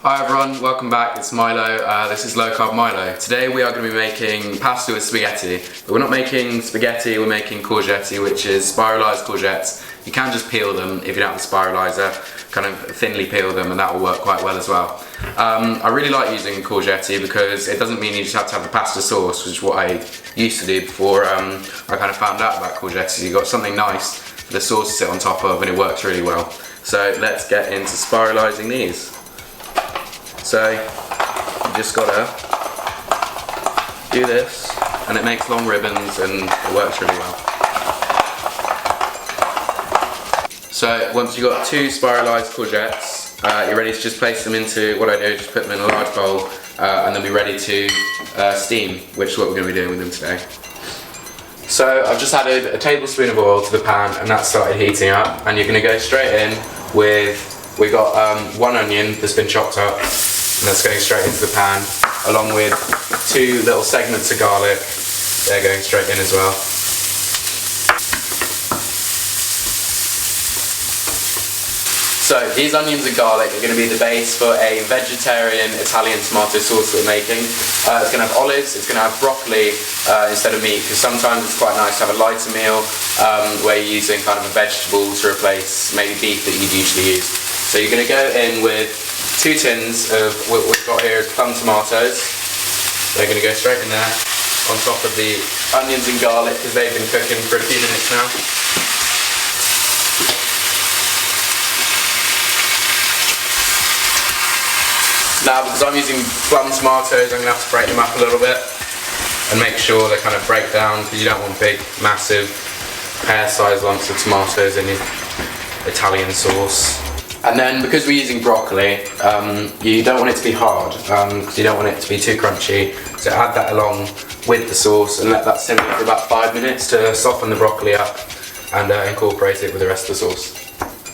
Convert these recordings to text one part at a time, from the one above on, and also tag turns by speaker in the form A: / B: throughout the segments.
A: Hi everyone, welcome back, it's Milo. This is Low Carb Milo. Today we are going to be making pasta with spaghetti. But we're not making spaghetti, we're making courgetti, which is spiralized courgettes. You can just peel them if you don't have a spiralizer, kind of thinly peel them, and that will work quite well as well. I really like using courgetti because it doesn't mean you just have to have the pasta sauce, which is what I used to do before I kind of found out about courgetti. You've got something nice for the sauce to sit on top of, and it works really well. So let's get into spiralizing these. So you just gotta do this, and it makes long ribbons and it works really well. So once you've got two spiralized courgettes, you're ready to just place them into, what I do, just put them in a large bowl and then be ready to steam, which is what we're going to be doing with them today. So I've just added a tablespoon of oil to the pan and that started heating up, and you're going to go straight in with, we've got one onion that's been chopped up, and that's going straight into the pan, along with two little segments of garlic. They're going straight in as well. So these onions and garlic are going to be the base for a vegetarian Italian tomato sauce that we're making. It's going to have olives, it's going to have broccoli instead of meat, because sometimes it's quite nice to have a lighter meal where you're using kind of a vegetable to replace maybe beef that you'd usually use. So you're going to go in with 2 tins of what we've got here is plum tomatoes. They're going to go straight in there on top of the onions and garlic because they've been cooking for a few minutes now. Now, because I'm using plum tomatoes, I'm going to have to break them up a little bit and make sure they kind of break down, because you don't want big, massive, pear-sized lumps of tomatoes in your Italian sauce. And then, because we're using broccoli, you don't want it to be hard, because you don't want it to be too crunchy. So add that along with the sauce and let that simmer for about 5 minutes to soften the broccoli up and incorporate it with the rest of the sauce.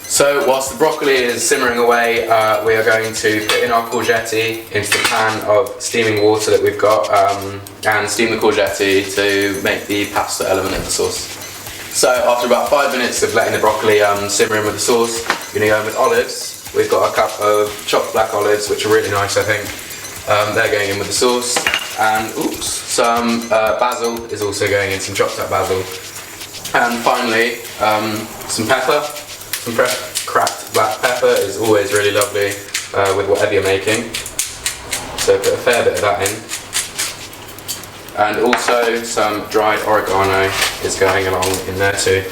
A: So whilst the broccoli is simmering away, we are going to put in our courgetti into the pan of steaming water that we've got and steam the courgetti to make the pasta element of the sauce. So after about 5 minutes of letting the broccoli simmer in with the sauce, we're going to go in with olives. We've got a cup of chopped black olives, which are really nice, I think. They're going in with the sauce. And some basil is also going in, some chopped up basil. And finally, some pepper. Some cracked black pepper is always really lovely with whatever you're making. So put a fair bit of that in. And also some dried oregano is going along in there too.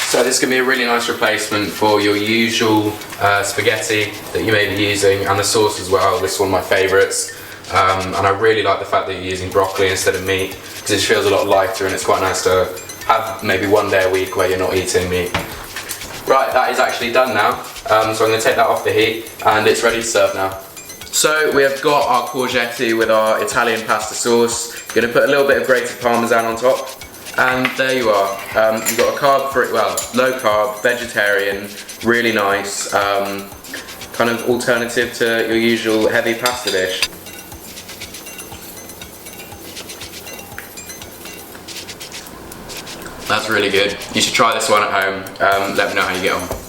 A: So this can be a really nice replacement for your usual spaghetti that you may be using, and the sauce as well. This is one of my favourites. And I really like the fact that you're using broccoli instead of meat, because it feels a lot lighter and it's quite nice to have maybe one day a week where you're not eating meat. Right, that is actually done now. So I'm going to take that off the heat and it's ready to serve now. So we have got our courgetti with our Italian pasta sauce. Going to put a little bit of grated parmesan on top. And there you are. You've got a carb-free, well, low carb, vegetarian, really nice, kind of alternative to your usual heavy pasta dish. That's really good. You should try this one at home. Let me know how you get on.